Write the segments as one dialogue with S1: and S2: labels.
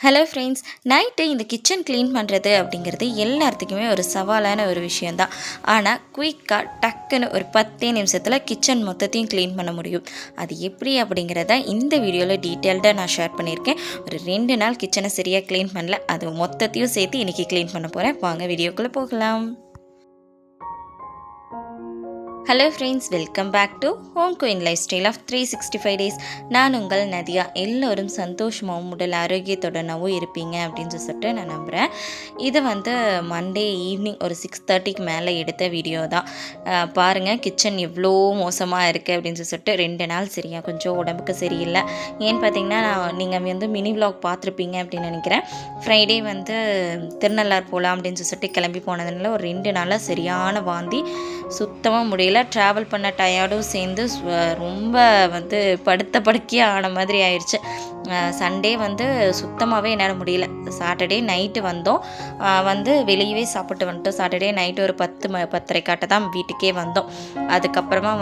S1: Hello friends, night இந்த kitchen clean பண்ணுறது அப்படிங்கிறது எல்லாத்துக்குமே ஒரு சவாலான ஒரு விஷயந்தான். ஆனால் குயிக்காக டக்குன்னு ஒரு 10 நிமிஷத்தில் கிச்சன் மொத்தத்தையும் க்ளீன் பண்ண முடியும். அது எப்படி அப்படிங்கிறத இந்த வீடியோவில் டீட்டெயில்டாக நான் ஷேர் பண்ணியிருக்கேன். ஒரு 2 நாள் கிச்சனை சரியாக க்ளீன் பண்ணல, அது மொத்தத்தையும் சேர்த்து இன்றைக்கி க்ளீன் பண்ண போகிறேன். வாங்க வீடியோக்குள்ளே போகலாம். Hello friends, welcome back to home queen lifestyle of 365 days. நான் உங்கள் நதியா. எல்லோரும் சந்தோஷமாகவும் உடல் ஆரோக்கியத்துடனாகவும் இருப்பீங்க அப்படின்னு சொல்லிட்டு நான் நம்புகிறேன். இது மண்டே ஈவினிங் ஒரு 6:30க்கு மேலே எடுத்த வீடியோ தான். பாருங்கள் கிச்சன் எவ்வளோ மோசமாக இருக்குது அப்படின்னு சொல்லிட்டு 2 நாள் சரியாக கொஞ்சம் உடம்புக்கு சரியில்லை. ஏன்னு பார்த்தீங்கன்னா நீங்கள் மினி விலாக் பார்த்துருப்பீங்க அப்படின்னு நினைக்கிறேன். ஃப்ரைடே திருநள்ளார் போகலாம் அப்படின்னு சொல்லிட்டு கிளம்பி போனதுனால ஒரு 2 நாளாக சரியான வாந்தி, சுத்தமாக முடியல. ட்ராவல் பண்ண டயர்டும் சேர்ந்து ரொம்ப படுத்த படுக்கையாக ஆன மாதிரி ஆயிடுச்சு. சண்டே சுத்தமாகவே என்னால் முடியல. சாட்டர்டே நைட்டு வந்தோம், வெளியவே சாப்பிட்டு வந்துட்டோம். சாட்டர்டே நைட்டு ஒரு 10:30 தான் வீட்டுக்கே வந்தோம். அதுக்கப்புறமா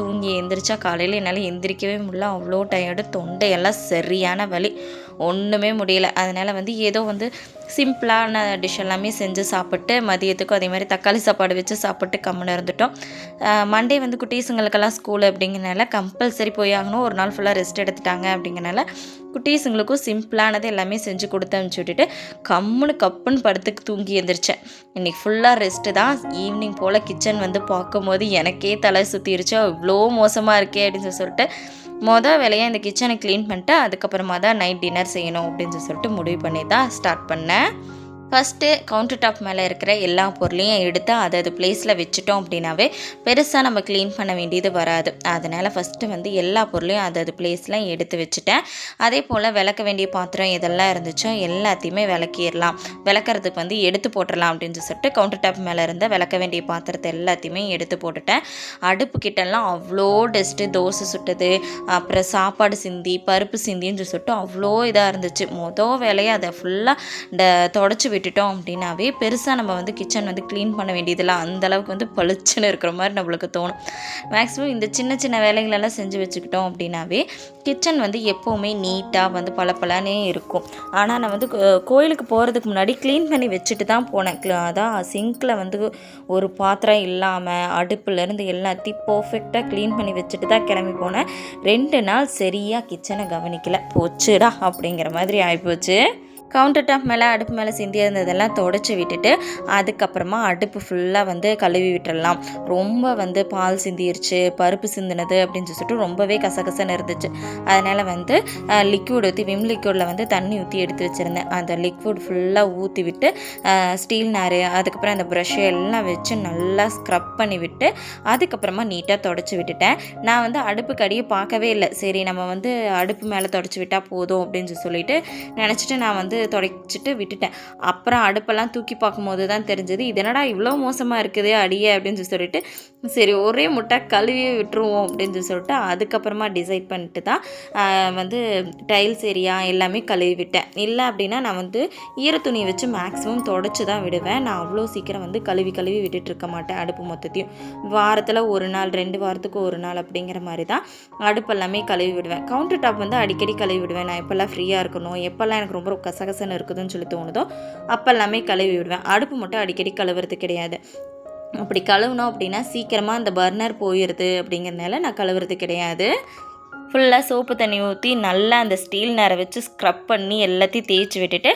S1: தூங்கி எந்திரிச்சா காலையில் என்னால் எந்திரிக்கவே முடியல. அவ்வளோ டயர்டு, தொண்டையெல்லாம் சரியான வலி, ஒன்றுமே முடியல. அதனால் ஏதோ சிம்பிளான டிஷ் எல்லாமே செஞ்சு சாப்பிட்டு மதியத்துக்கும் அதே மாதிரி தக்காளி சாப்பாடு வச்சு சாப்பிட்டு கம்முன்னு இருந்துட்டோம். மண்டே குட்டீஸுங்களுக்கெல்லாம் ஸ்கூல் அப்படிங்கிறனால கம்பல்சரி போய் ஆகணும். ஒரு நாள் ஃபுல்லாக ரெஸ்ட் எடுத்துட்டாங்க அப்படிங்கிறனால குட்டீஸுங்களுக்கும் சிம்பிளானது எல்லாமே செஞ்சு கொடுத்து அனுப்பிச்சி விட்டுட்டு கப்புன்னு படுத்துக்கு தூங்கி எழுந்திரிச்சேன். இன்றைக்கி ஃபுல்லாக ரெஸ்ட்டு தான். ஈவினிங் போல் கிச்சன் பார்க்கும்போது எனக்கே தலை சுற்றிருச்சு, இவ்வளோ மோசமாக இருக்கே அப்படின்னு சொல்லிட்டு வேலையாக இந்த கிச்சனை க்ளீன் பண்ணிட்டு அதுக்கப்புறமா தான் நைட் டின்னர் செய்யணும் அப்படின்னு சொல்லிட்டு முடிவு பண்ணி தான் ஸ்டார்ட் பண்ணேன். ஃபஸ்ட்டு கவுண்டர் டாப் மேலே இருக்கிற எல்லா பொருளையும் எடுத்து அது பிளேஸில் வச்சுட்டோம் அப்படின்னாவே பெருசாக நம்ம க்ளீன் பண்ண வேண்டியது வராது. அதனால் ஃபஸ்ட்டு எல்லா பொருளையும் அது பிளேஸில் எடுத்து வச்சுட்டேன். அதே போல் விளக்க வேண்டிய பாத்திரம் எதெல்லாம் இருந்துச்சோ எல்லாத்தையுமே விளக்கிடலாம், விளக்கிறதுக்கு எடுத்து போட்டுடலாம் அப்படின்னு சொல்லிட்டு கவுண்டர் டாப் மேலே இருந்த விளக்க வேண்டிய பாத்திரத்தை எல்லாத்தையுமே எடுத்து போட்டுட்டேன். அடுப்பு கிட்டலாம் அவ்வளோ டஸ்ட்டு, தோசை சுட்டது, அப்புறம் சாப்பாடு சிந்தி, பருப்பு சிந்தின்னு சொல்லிட்டு அவ்வளோ இதாக இருந்துச்சு. வேலையை அதை ஃபுல்லாக தொடச்சி விட்டுட்டோம் அப்படின்னாவே பெருசாக நம்ம கிச்சன் க்ளீன் பண்ண வேண்டியதில்லை. அந்தளவுக்கு பளிச்சுன்னு இருக்கிற மாதிரி நம்மளுக்கு தோணும். மேக்ஸிமம் இந்த சின்ன சின்ன வேலைகளெல்லாம் செஞ்சு வச்சுக்கிட்டோம் அப்படின்னாவே கிச்சன் எப்போவுமே நீட்டாக பளபளனே இருக்கும். ஆனால் நான் கோயிலுக்கு போகிறதுக்கு முன்னாடி க்ளீன் பண்ணி வச்சுட்டு தான் போனேன். அதான் சிங்கில் ஒரு பாத்திரம் இல்லாமல் அடுப்புலேருந்து எல்லாத்தையும் பர்ஃபெக்டாக க்ளீன் பண்ணி வச்சுட்டு தான் கிளம்பி போனேன். 2 நாள் சரியாக கிச்சனை கவனிக்கலை, போச்சுடா அப்படிங்கிற மாதிரி ஆகிப்போச்சு. கவுண்டர் டாப் மேலே அடுப்பு மேலே சிந்தி இருந்ததெல்லாம் தொடச்சி விட்டுட்டு அதுக்கப்புறமா அடுப்பு ஃபுல்லாக கழுவி விட்டுடலாம். ரொம்ப பால் சிந்திருச்சு, பருப்பு சிந்தினது அப்படின்னு சொல்லிட்டு ரொம்பவே கசகசன்னு இருந்துச்சு. அதனால் லிக்விட் ஊற்றி விம் லிக்விடில் தண்ணி ஊற்றி எடுத்து வச்சுருந்தேன். அந்த லிக்விட் ஃபுல்லாக ஊற்றி விட்டு ஸ்டீல் நார் அதுக்கப்புறம் அந்த ப்ரஷ்ஷை எல்லாம் வச்சு நல்லா ஸ்க்ரப் பண்ணி விட்டு அதுக்கப்புறமா நீட்டாக தொடச்சி விட்டுட்டேன். நான் அடுப்புக்கு அடியை பார்க்கவே இல்லை. சரி நம்ம அடுப்பு மேலே தொடச்சி விட்டால் போதும் அப்படின்னு சொல்லிட்டு நினச்சிட்டு நான் தொடச்சிட்டு விட்டுட்டேன். அப்புறம் அடுப்பெல்லாம் தூக்கி பார்க்கும்போது தான் தெரிஞ்சது, இது என்னடா இவ்வளோ மோசமாக இருக்குது அடியே அப்படின்னு சொல்லிட்டு சரி ஒரே முட்டை கழுவியே விட்டுருவோம் அப்படின்னு சொல்லிட்டு அதுக்கப்புறமா டிசைட் பண்ணிட்டு தான் டைல்ஸ் ஏரியா எல்லாமே கழுவி விட்டேன். இல்லை அப்படின்னா நான் ஈரத்துணியை வச்சு மேக்ஸிமம் தொடச்சி தான் விடுவேன். நான் அவ்வளோ சீக்கிரம் கழுவி விட்டுட்டு இருக்க மாட்டேன். அடுப்பு மொத்தத்தையும் வாரத்தில் ஒரு நாள் 2 வாரத்துக்கு ஒரு நாள் அப்படிங்கிற மாதிரி தான் அடுப்பு எல்லாமே கழுவி விடுவேன். கவுண்டர் டாப் அடிக்கடி கழுவி விடுவேன். நான் எப்போல்லாம் ஃப்ரீயாக இருக்கணும், எப்போல்லாம் எனக்கு ரொம்ப கசகசன்னு இருக்குதுன்னு சொல்லி தோணுதோ அப்போல்லாமே கழுவி விடுவேன். அடுப்பு மட்டும் அடிக்கடி கழுவுறது கிடையாது. அப்படி கழுவுனோம் அப்படின்னா சீக்கிரமாக அந்த பர்னர் போயிடுது அப்படிங்கிறதுனால நான் கழுவுறது கிடையாது. ஃபுல்லாக சோப்பு தண்ணி ஊற்றி நல்லா அந்த ஸ்டீல் நேரை வச்சு ஸ்க்ரப் பண்ணி எல்லாத்தையும் தேய்ச்சி விட்டுட்டு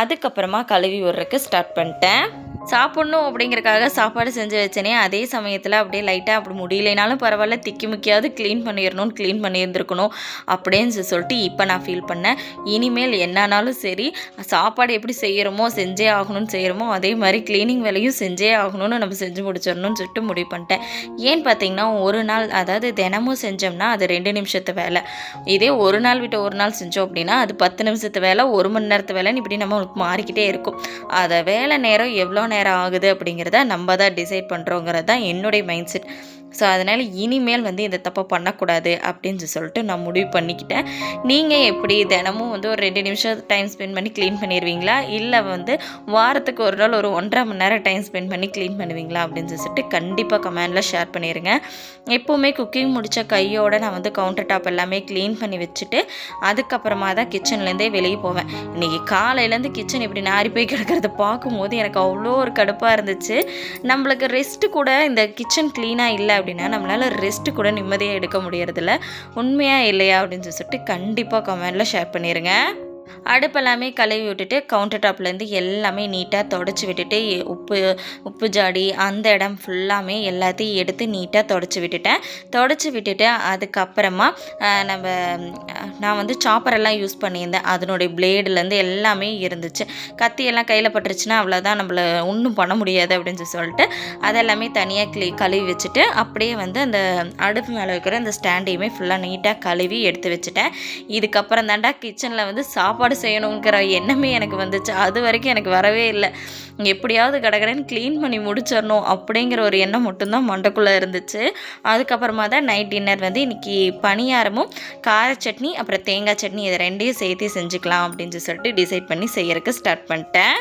S1: அதுக்கப்புறமா கழுவி விடுறதுக்கு ஸ்டார்ட் பண்ணிட்டேன். சாப்பிட்ணும் அப்படிங்கிறக்காக சாப்பாடு செஞ்சு வச்சேனே, அதே சமயத்தில் அப்படியே லைட்டாக அப்படி முடியலைனாலும் பரவாயில்ல, திக்கி முக்கியாவது க்ளீன் பண்ணியிருந்திருக்கணும் அப்படின்னு சொல்லிட்டு இப்போ நான் ஃபீல் பண்ணேன். இனிமேல் என்னன்னாலும் சரி, சாப்பாடு எப்படி செய்கிறோமோ செஞ்சே ஆகணும்னு செய்கிறோமோ அதே மாதிரி க்ளீனிங் வேலையும் செஞ்சே ஆகணும்னு நம்ம செஞ்சு முடிச்சிடணும்னு சொல்லிட்டு முடிவு பண்ணிட்டேன். ஏன்னு பார்த்தீங்கன்னா ஒரு நாள் அதாவது தினமும் செஞ்சோம்னா அது 2 நிமிஷத்து வேலை. இதே ஒரு நாள் விட்டு ஒரு நாள் செஞ்சோம் அப்படின்னா அது 10 நிமிஷத்து வேலை, 1 மணி நேரத்து வேலைன்னு இப்படி நம்ம மாறிக்கிட்டே இருக்கும். அதை வேலை நேரம் எவ்வளோ நேரம் ஆகுது அப்படிங்கிறத நம்ம தான் டிசைட் பண்ணுறோங்கிறது தான் என்னுடைய மைண்ட் செட். ஸோ அதனால் இனிமேல் வந்து இந்த தப்பை பண்ணக்கூடாது அப்படின்னு சொல்லிட்டு நான் முடிவு பண்ணிக்கிட்டேன். நீங்கள் எப்படி தினமும் வந்து ஒரு 2 நிமிஷம் டைம் ஸ்பெண்ட் பண்ணி க்ளீன் பண்ணிடுவீங்களா, இல்லை வந்து வாரத்துக்கு ஒரு நாள் ஒரு 1.5 மணி நேரம் டைம் ஸ்பெண்ட் பண்ணி க்ளீன் பண்ணுவீங்களா அப்படின்னு சொல்லிட்டு கண்டிப்பாக கமெண்டில் ஷேர் பண்ணிடுங்க. எப்போவுமே குக்கிங் முடித்த கையோடு நான் வந்து கவுண்டர் டாப் எல்லாமே க்ளீன் பண்ணி வச்சுட்டு அதுக்கப்புறமா தான் கிச்சன்லேருந்தே வெளியே போவேன். இன்றைக்கி காலையிலேருந்து கிச்சன் இப்படி நாரி போய் கிடக்கிறத பார்க்கும்போது எனக்கு அவ்வளோ ஒரு கடுப்பாக இருந்துச்சு. நம்மளுக்கு ரெஸ்ட்டு கூட இந்த கிச்சன் க்ளீனாக இல்லை அப்படின்னா நம்மளால் ரெஸ்ட்டு கூட நிம்மதியாக எடுக்க முடியறதில்ல. உண்மையாக இல்லையா அப்படின்னு சொல்லிட்டு கண்டிப்பாக கமெண்டில் ஷேர் பண்ணிடுங்க. அடுப்பெல்லாமே கழுவி விட்டுட்டு கவுண்டர் டாப்லேருந்து எல்லாமே நீட்டாக தொடச்சி விட்டுட்டு உப்பு ஜாடி அந்த இடம் ஃபுல்லாமே எல்லாத்தையும் எடுத்து நீட்டாக தொடச்சி விட்டுட்டு அதுக்கப்புறமா நான் வந்து சாப்பரெல்லாம் யூஸ் பண்ணியிருந்தேன். அதனுடைய பிளேடுலேருந்து எல்லாமே இருந்துச்சு. கத்தியெல்லாம் கையில் பட்டுருச்சுன்னா அவ்வளோதான், நம்மளை ஒன்றும் பண்ண முடியாது அப்படின்னு சொல்லிட்டு அதெல்லாமே தனியாக கழுவி வச்சுட்டு அப்படியே வந்து அந்த அடுப்பு மேலே வைக்கிற அந்த ஸ்டாண்டையுமே ஃபுல்லாக நீட்டாக கழுவி எடுத்து வச்சுட்டேன். இதுக்கப்புறம் தாண்டா கிச்சனில் வந்து சாப்பாடு செய்யணுங்கிற எண்ணமே எனக்கு வந்துச்சு. அது வரைக்கும் எனக்கு வரவே இல்லை. எப்படியாவது கடகடன்னு க்ளீன் பண்ணி முடிச்சிடணும் அப்படிங்கிற ஒரு எண்ணம் மட்டும்தான் மண்டைக்குள்ளே இருந்துச்சு. அதுக்கப்புறமா தான் நைட் டின்னர் வந்து இன்றைக்கி பணியாரமும் கார சட்னி அப்புறம் தேங்காய் சட்னி இதை 2யும் சேர்த்து செஞ்சுக்கலாம் அப்படின்னு சொல்லிட்டு டிசைட் பண்ணி செய்யறதுக்கு ஸ்டார்ட் பண்ணிட்டேன்.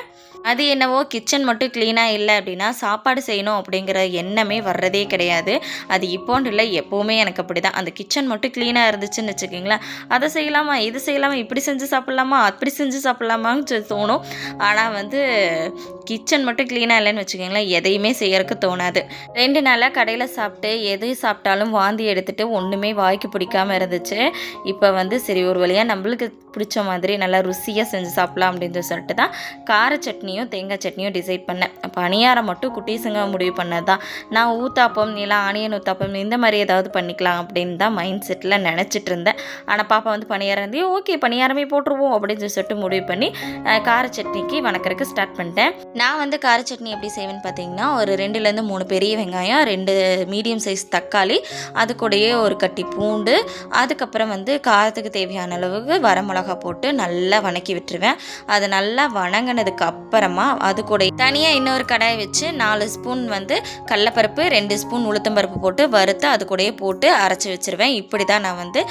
S1: அது என்னவோ கிச்சன் மட்டும் க்ளீனாக இல்லை அப்படின்னா சாப்பாடு செய்யணும் அப்படிங்கிற எண்ணமே வர்றதே கிடையாது. அது இப்போன்னு இல்லை, எப்போவுமே எனக்கு அப்படி தான். அந்த கிச்சன் மட்டும் க்ளீனாக இருந்துச்சுன்னு வச்சுக்கிங்களேன், அதை செய்யலாமா, இது செய்யலாமா, இப்படி செஞ்சு சாப்பிட்லாமா, அப்படி செஞ்சு சாப்பிட்லாமான்னு தோணும். ஆனால் வந்து கிச்சன் மட்டும் க்ளீனாக இல்லைன்னு வச்சுக்கிங்களேன், எதையுமே செய்யறதுக்கு தோணாது. 2 நாளாக கடையில் சாப்பிட்டு எது சாப்பிட்டாலும் வாந்தி எடுத்துகிட்டு ஒன்றுமே வாய்க்கு பிடிக்காமல் இருந்துச்சு. இப்போ வந்து சரி ஒரு வழியாக நம்மளுக்கு பிடிச்ச மாதிரி நல்லா ருசியாக செஞ்சு சாப்பிட்லாம் அப்படின்னு சொல்லிட்டு தான் கார சட்னியும் தேங்காய் சட்னியும் டிசைட் பண்ணேன். பணியாரம் மட்டும் குட்டீஸுங்க முடிவு பண்ணது தான். நான் ஊத்தாப்பம் இல்லை ஆனியன் ஊத்தாப்பம் இந்த மாதிரி ஏதாவது பண்ணிக்கலாம் அப்படின்னு தான் மைண்ட் செட்டில் நினச்சிட்டு இருந்தேன். ஆனால் பாப்பா வந்து பணியாரம் இருந்து ஓகே பணியாரமே போட்டுருவோம் அப்படின்னு சொல்லிட்டு முடிவு பண்ணி கார சட்னிக்கு வணக்கறதுக்கு ஸ்டார்ட் பண்ணிட்டேன். நான் வந்து கார சட்னி எப்படி செய்வேன்னு பார்த்தீங்கன்னா, ஒரு 2லேருந்து 3 பெரிய வெங்காயம், 2 மீடியம் சைஸ் தக்காளி, அது கூடயே ஒரு கட்டி பூண்டு, அதுக்கப்புறம் வந்து காரத்துக்கு தேவையான அளவுக்கு வரமிளகா போட்டு நல்லா வணக்கி விட்டுருவேன். அது நல்லா வணங்கினதுக்கு அப்புறமா அது கூட தனியாக இன்னொரு கடாயை வச்சு 4 ஸ்பூன் வந்து கடலப்பருப்பு, 2 ஸ்பூன் உளுத்தம்பருப்பு போட்டு வறுத்து அது கூடயே போட்டு அரைச்சி வச்சுருவேன். இப்படி தான் நான் வந்து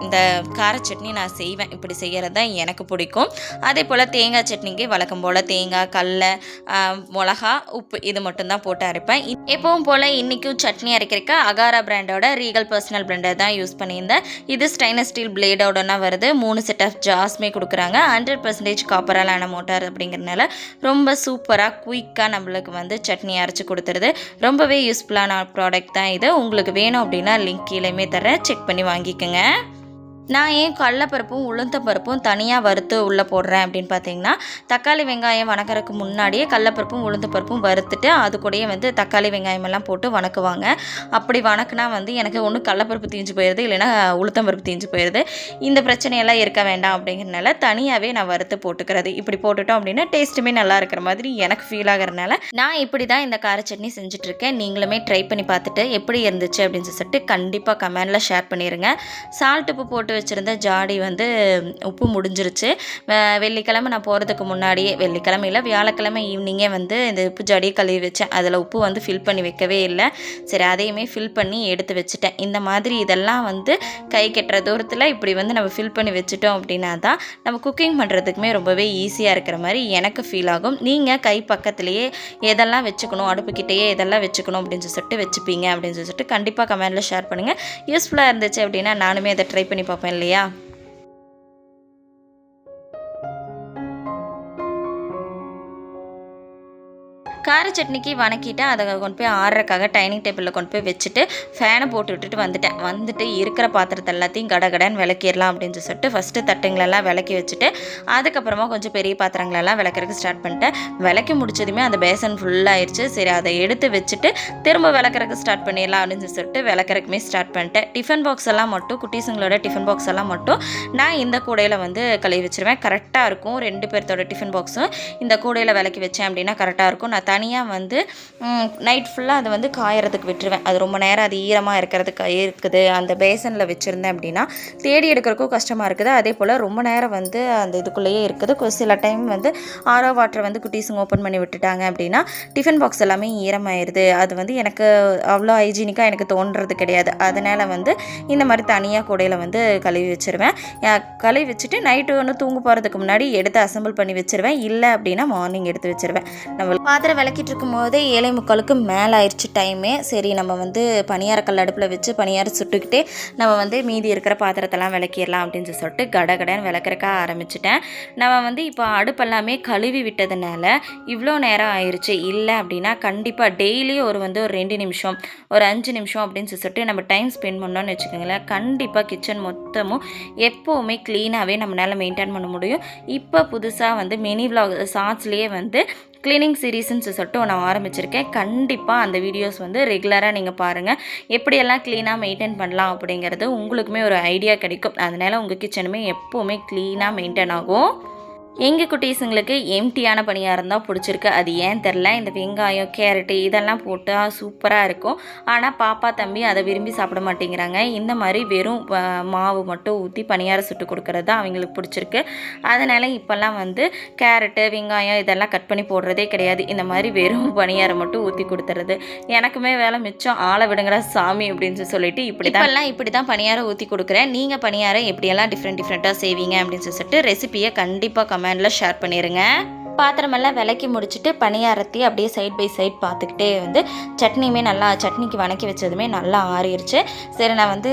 S1: இந்த கார சட்னி நான் செய்வேன். இப்படி செய்கிறது தான் எனக்கு பிடிக்கும். அதே போல் தேங்காய் சட்னிக்கு வழக்கம் போல் தேங்காய், கடலை, மிளகா, உப்பு இது மட்டும்தான் போட்டு அரைப்பேன். எப்பவும் போல் இன்றைக்கும் சட்னி அரைக்கிறதுக்கு அகாரா பிராண்டோட ரீகல் பர்சனல் பிளெண்டர் தான் யூஸ் பண்ணியிருந்தேன். இது ஸ்டெயின்லெஸ் ஸ்டீல் பிளேடோடனா வருது. 3 செட் ஆஃப் ஜார்ஸ்மே கொடுக்குறாங்க. 100% காப்பராலான மோட்டார் அப்படிங்கிறதுனால ரொம்ப சூப்பராக குயிக்காக நம்மளுக்கு வந்து சட்னி அரைச்சி கொடுத்துருது. ரொம்பவே யூஸ்ஃபுல்லான ப்ராடக்ட் தான் இது. உங்களுக்கு வேணும் அப்படின்னா லிங்க் கீழேயுமே தரேன், செக் பண்ணி வாங்கிக்கோங்க. நான் ஏன் கடலப்பருப்பும் உளுந்தம்பருப்பும் தனியாக வறுத்து உள்ளே போடுறேன் அப்படின்னு பார்த்தீங்கன்னா, தக்காளி வெங்காயம் வணக்கறதுக்கு முன்னாடியே கடலப்பருப்பும் உளுந்தம்பருப்பும் வறுத்துட்டு அது கூடயே வந்து தக்காளி வெங்காயமெல்லாம் போட்டு வணக்குவாங்க. அப்படி வணக்குனா வந்து எனக்கு ஒன்று கடலப்பருப்பு தீஞ்சு போயிடுது, இல்லைன்னா உளுத்தம்பருப்பு தீஞ்சு போயிடுது. இந்த பிரச்சனையெல்லாம் இருக்க வேண்டாம் அப்படிங்கிறனால தனியாகவே நான் வறுத்து போட்டுக்கிறது. இப்படி போட்டுட்டோம் அப்படின்னா டேஸ்ட்டுமே நல்லா இருக்கிற மாதிரி எனக்கு ஃபீல் ஆகிறதுனால நான் இப்படி தான் இந்த கார சட்னி செஞ்சுட்ருக்கேன். நீங்களுமே ட்ரை பண்ணி பார்த்துட்டு எப்படி இருந்துச்சு அப்படின்னு சொல்லிட்டு கண்டிப்பாக கமெண்டில் ஷேர் பண்ணிடுங்க. சால்ட் உப்பு போட்டு வச்சுருந்த ஜாடி வந்து உப்பு முடிஞ்சிருச்சு. வெள்ளிக்கிழமை நான் போகிறதுக்கு முன்னாடியே, வெள்ளிக்கிழமையில் வியாழக்கிழமை ஈவினிங்கே வந்து இந்த உப்பு ஜாடியை கழுவி வச்சேன். அதில் உப்பு வந்து ஃபில் பண்ணி வைக்கவே இல்லை. சரி அதையுமே ஃபில் பண்ணி எடுத்து வச்சுட்டேன். இந்த மாதிரி இதெல்லாம் வந்து கை கெட்டுற தூரத்தில் இப்படி வந்து நம்ம ஃபில் பண்ணி வச்சுட்டோம் அப்படின்னா தான் நம்ம குக்கிங் பண்ணுறதுக்குமே ரொம்பவே ஈஸியாக இருக்கிற மாதிரி எனக்கு ஃபீல் ஆகும். நீங்கள் கை பக்கத்துலேயே எதெல்லாம் வச்சுக்கணும், அடுப்புக்கிட்டேயே எதெல்லாம் வச்சுக்கணும் அப்படின்னு சொல்லிட்டு வச்சுப்பீங்க அப்படின்னு சொல்லிட்டு கண்டிப்பாக கமெண்டில் ஷேர் பண்ணுங்கள். யூஸ்ஃபுல்லாக இருந்துச்சு அப்படின்னா நானுமே அதை ட்ரை பண்ணி பார்ப்பேன் இல்லையா? கார சட்னிக்கு வணக்கிட்டு அதை கொண்டு போய் ஆடுறக்காக டைனிங் டேபிளில் கொண்டு போய் வச்சுட்டு ஃபேனை போட்டு விட்டுட்டு வந்துட்டு இருக்கிற பாத்திரத்தை எல்லாத்தையும் கடகடன்னு விளக்கிடலாம் அப்படின்னு சொல்லிட்டு ஃபஸ்ட்டு தட்டுங்களெல்லாம் விளக்கி வச்சுட்டு அதுக்கப்புறமா கொஞ்சம் பெரிய பாத்திரங்களெல்லாம் விளக்குறதுக்கு ஸ்டார்ட் பண்ணிட்டேன். விளக்கி முடிச்சதுமே அந்த பேசன் ஃபுல்லாகிடுச்சு. சரி அதை எடுத்து வச்சுட்டு திரும்ப விளக்குறதுக்கு ஸ்டார்ட் பண்ணிடலாம் அப்படின்னு சொல்லிட்டு விளக்குறதுக்குமே ஸ்டார்ட் பண்ணிட்டேன். டிஃபன் பாக்ஸ் எல்லாம் மட்டும் குட்டீஸுங்களோட டிஃபன் பாக்ஸ் எல்லாம் மட்டும் நான் இந்த கூடையில் வந்து கழுவி வச்சுருவேன். கரெக்டாக இருக்கும். 2 பேர்த்தோட டிஃபன் பாக்ஸும் இந்த கூடையில் விளக்கி வச்சேன் அப்படின்னா கரெக்டாக இருக்கும். நான் தனியாக வந்து நைட் ஃபுல்லாக அதை வந்து காயறதுக்கு விட்டுருவேன். அது ரொம்ப நேரம் அது ஈரமாக இருக்குது அந்த பேசனில் வச்சுருந்தேன் அப்படின்னா தேடி எடுக்கிறக்கும் கஷ்டமாக இருக்குது. அதே போல் ரொம்ப நேரம் வந்து அந்த இதுக்குள்ளேயே இருக்குது. சில டைம் வந்து ஆரோ வாட்டரை வந்து குட்டீஸுங்க ஓப்பன் பண்ணி விட்டுட்டாங்க அப்படின்னா டிஃபன் பாக்ஸ் எல்லாமே ஈரமாயிருது. அது வந்து எனக்கு அவ்வளோ ஹைஜீனிக்காக எனக்கு தோன்றது கிடையாது. அதனால் வந்து இந்த மாதிரி தனியாக கூடையில் வந்து கழுவி வச்சுருவேன். கழுவி வச்சுட்டு நைட்டு ஒன்று தூங்க போகிறதுக்கு முன்னாடி எடுத்து அசம்பிள் பண்ணி வச்சுருவேன். இல்லை அப்படின்னா மார்னிங் எடுத்து வச்சுருவேன். நம்ம பாத்திரம் விளக்கிட்டு இருக்கும் போது 7:45 மேலே ஆயிடுச்சு டைமே. சரி நம்ம வந்து பணியாரக்கல் அடுப்பில் வச்சு பணியாரம் சுட்டுக்கிட்டே நம்ம வந்து மீதி இருக்கிற பாத்திரத்தெல்லாம் விளக்கிடலாம் அப்படின்னு சொல்லிட்டு கடகடன்னு விளக்குறக்க ஆரம்பிச்சிட்டேன். நம்ம வந்து இப்போ அடுப்பெல்லாமே கழுவி விட்டதுனால இவ்வளோ நேரம் ஆயிடுச்சு. இல்லை அப்படின்னா கண்டிப்பாக டெய்லி ஒரு 2 நிமிஷம் ஒரு 5 நிமிஷம் அப்படின்னு சொல்லிட்டு நம்ம டைம் ஸ்பெண்ட் பண்ணோன்னு வச்சுக்கோங்களேன், கண்டிப்பாக கிச்சன் மொத்தமும் எப்போவுமே க்ளீனாகவே நம்மளால் மெயின்டைன் பண்ண முடியும். இப்போ புதுசாக வந்து மினி விலாக் ஷார்ட்ஸ்லேயே வந்து க்ளீனிங் சீரீஸ்ன்னு சொல்லிட்டு நான் ஆரம்பிச்சிருக்கேன். கண்டிப்பாக அந்த வீடியோஸ் வந்து ரெகுலராக நீங்கள் பாருங்கள். எப்படியெல்லாம் க்ளீனாக மெயின்டைன் பண்ணலாம் அப்படிங்கிறது உங்களுக்குமே ஒரு ஐடியா கிடைக்கும். அதனால் உங்கள் கிச்சனுமே எப்போவுமே க்ளீனாக மெயின்டைன் ஆகும். எங்கள் குட்டீஸுங்களுக்கு எம்டியான பணியாரம் தான் பிடிச்சிருக்கு. அது ஏன் தெரில. இந்த வெங்காயம் கேரட்டு இதெல்லாம் போட்டால் சூப்பராக இருக்கும். ஆனால் பாப்பா தம்பி அதை விரும்பி சாப்பிட மாட்டேங்கிறாங்க. இந்த மாதிரி வெறும் மாவு மட்டும் ஊற்றி பணியாரம் சுட்டு கொடுக்குறது தான் அவங்களுக்கு பிடிச்சிருக்கு. அதனால் இப்போல்லாம் வந்து கேரட்டு வெங்காயம் இதெல்லாம் கட் பண்ணி போடுறதே கிடையாது. இந்த மாதிரி வெறும் பணியாரம் மட்டும் ஊற்றி கொடுத்துறது. எனக்குமே வேலை மிச்சம், ஆளை விடுங்கடா சாமி அப்படின்னு சொல்லிட்டு இப்படி தான் பணியாரம் ஊற்றி கொடுக்குறேன். நீங்கள் பணியாரம் எப்படியெல்லாம் டிஃப்ரெண்ட்டாக செய்வீங்க அப்படின்னு சொல்லிட்டு ரெசிபியை கண்டிப்பாக கமெண்ட்ல ஷேர் பண்ணிடுங்க. பாத்திரமெல்லாம் விளக்கி முடிச்சுட்டு பணியாரத்தி அப்படியே சைட் பை சைட் பார்த்துக்கிட்டே வந்து சட்னியுமே நல்லா சட்னிக்கு வணக்கி வச்சதுமே நல்லா ஆறிடுச்சு. சரி நான் வந்து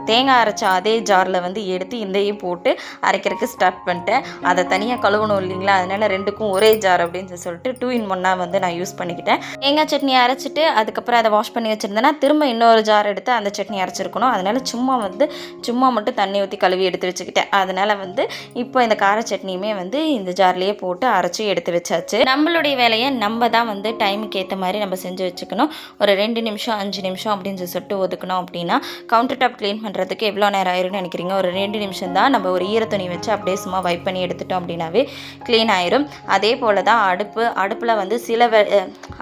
S1: தேங்காய் அரைச்ச அதே ஜாரில் வந்து எடுத்து இதையும் போட்டு அரைக்கிறதுக்கு ஸ்டார்ட் பண்ணிட்டேன். அதை தனியாக கழுவணும் இல்லைங்களா, அதனால் ரெண்டுக்கும் ஒரே ஜார் அப்படின்னு சொல்லிட்டு 2 in 1 வந்து நான் யூஸ் பண்ணிக்கிட்டேன். தேங்காய் சட்னி அரைச்சிட்டு அதுக்கப்புறம் அதை வாஷ் பண்ணி வச்சுருந்தேன்னா திரும்ப இன்னொரு ஜார் எடுத்து அந்த சட்னி அரைச்சிருக்கணும். அதனால் சும்மா மட்டும் தண்ணி ஊற்றி கழுவி எடுத்து வச்சுக்கிட்டேன். அதனால் வந்து இப்போ இந்த கார சட்னியுமே வந்து இந்த ஜார்லேயே போட்டு அரைச்சி எடுத்து வச்சாச்சு. நம்மளுடைய வேலையை நம்ம தான் வந்து டைமுக்கு ஏற்ற மாதிரி நம்ம செஞ்சு வச்சுக்கணும். ஒரு 2 நிமிஷம் 5 நிமிஷம் அப்படின்னு சொல்லிட்டு ஒதுக்கணும் அப்படின்னா கவுண்டர் டாப் க்ளீன் பண்ணுறதுக்கு எவ்வளோ நேரம் ஆயிரும்னு நினைக்கிறீங்க? ஒரு 2 நிமிஷம் தான். நம்ம ஒரு ஈரத்துணி வச்சு அப்படியே சும்மா வைப் பண்ணி எடுத்துட்டோம் அப்படின்னாவே க்ளீன் ஆயிரும். அதே போல் தான் அடுப்பில் வந்து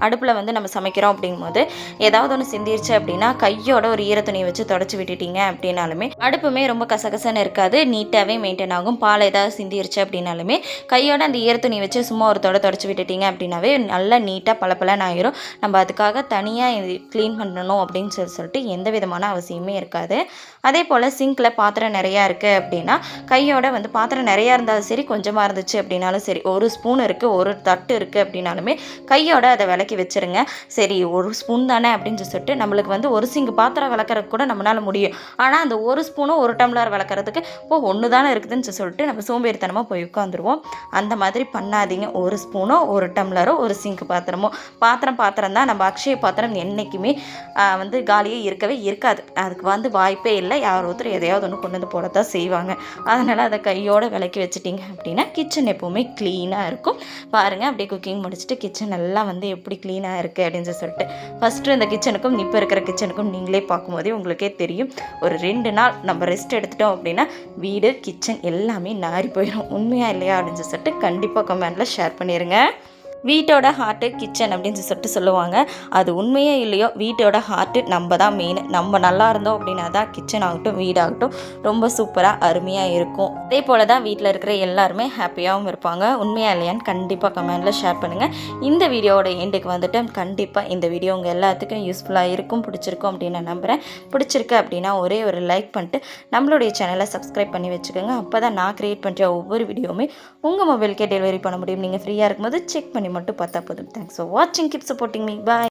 S1: அடுப்பில் வந்து நம்ம சமைக்கிறோம் அப்படிங்கும்போது ஏதாவது ஒன்று சிந்திருச்சு அப்படின்னா கையோட ஒரு ஈரத்துணி வச்சு தொடச்சி விட்டுட்டீங்க அப்படின்னாலுமே அடுப்புமே ரொம்ப கசகசன்னு இருக்காது, நீட்டாகவே மெயின்டைன் ஆகும். பால் ஏதாவது சிந்திருச்சு அப்படின்னாலுமே கையோட அந்த ஈரத்துணி வச்சு சும்மா ஒரு தொடச்சி விட்டுட்டீங்க அப்படின்னாவே நல்லா நீட்டாக பளபளன்னு ஆயிரும். நம்ம அதுக்காக தனியாக க்ளீன் பண்ணணும் அப்படின்னு சொல்லிட்டு எந்த விதமான அவசியமே இருக்காது. அதே போல் சிங்கில் பாத்திரம் நிறையா இருக்குது அப்படின்னா கையோட வந்து பாத்திரம் நிறையா இருந்தாலும் சரி கொஞ்சமாக இருந்துச்சு அப்படின்னாலும் சரி, ஒரு ஸ்பூன் இருக்குது ஒரு தட்டு இருக்குது அப்படின்னாலுமே கையோட அதை விளக்கி வச்சுருங்க. சரி ஒரு ஸ்பூன் தானே அப்படின்னு சொல்லிட்டு நம்மளுக்கு வந்து ஒரு சிங்கு பாத்திரம் விளக்குறதுக்கு கூட நம்மளால் முடியும். ஆனால் அந்த ஒரு ஸ்பூனும் ஒரு டம்ளர் விளக்குறதுக்கு இப்போ ஒன்று தானே இருக்குதுன்னு சொல்லிட்டு நம்ம சோம்பேறித்தனமாக போய் உட்காந்துருவோம். அந்த மாதிரி பண்ணாதீங்க. ஒரு ஸ்பூனோ ஒரு டம்ளரோ ஒரு சிங்க் பாத்திரம் தான். நம்ம அக்ஷய பாத்திரம் என்றைக்குமே வந்து காலியே இருக்கவே இருக்காது. அதுக்கு வந்து வாய்ப்பே இல்லை. யார் ஒருத்தர் எதையாவது ஒன்று கொண்டு வந்து போடத்தான் செய்வாங்க. அதனால் அதை கையோடு விளக்கி வச்சுட்டிங்க அப்படின்னா கிச்சன் எப்போவுமே க்ளீனாக இருக்கும். பாருங்கள் அப்படியே குக்கிங் முடிச்சுட்டு கிச்சன் எல்லாம் வந்து எப்படி க்ளீனாக இருக்குது அப்படின்னு சொல்லிட்டு ஃபஸ்ட்டு இந்த கிச்சனுக்கும் இப்போ இருக்கிற கிச்சனுக்கும் நீங்களே பார்க்கும்போதே உங்களுக்கே தெரியும். ஒரு 2 நாள் நம்ம ரெஸ்ட் எடுத்துட்டோம் அப்படின்னா வீடு கிச்சன் எல்லாமே நாரி போயிடும். உண்மையாக இல்லையா அப்படின்னு சொல்லிட்டு கண்டிப்பாக கமெண்ட்டில் ஷேர் பண்ணிடுங்க. வீட்டோட ஹார்ட்டு கிச்சன் அப்படின்னு சொல்லிட்டு சொல்லுவாங்க. அது உண்மையே இல்லையோ வீட்டோட ஹார்ட்டு நம்ம தான் மெயின். நம்ம நல்லா இருந்தோம் அப்படின்னா தான் கிச்சன் ஆகட்டும் வீடாகட்டும் ரொம்ப சூப்பராக அருமையாக இருக்கும். அதே போல் தான் வீட்டில் இருக்கிற எல்லாருமே ஹாப்பியாகவும் இருப்பாங்க. உண்மையாக இல்லையான்னு கண்டிப்பாக கமெண்டில் ஷேர் பண்ணுங்கள். இந்த வீடியோவோட எண்டுக்கு வந்துட்டு கண்டிப்பாக இந்த வீடியோ உங்கள் எல்லாத்துக்கும் யூஸ்ஃபுல்லாக இருக்கும், பிடிச்சிருக்கும் அப்படின்னு நான் நம்புகிறேன். பிடிச்சிருக்கு அப்படின்னா ஒரே ஒரு லைக் பண்ணிட்டு நம்மளுடைய சேனலை சப்ஸ்கிரைப் பண்ணி வச்சுக்கோங்க. அப்போ தான் நான் க்ரியேட் பண்ணுற ஒவ்வொரு வீடியோவுமே உங்கள் மொபைலுக்கே டெலிவரி பண்ண முடியும். நீங்கள் ஃப்ரீயாக இருக்கும்போது செக் பண்ணி மட்டும் பார்த்தா போதும். தேங்க்ஸ் ஃபார் வாட்சிங். Keep supporting me. பாய்.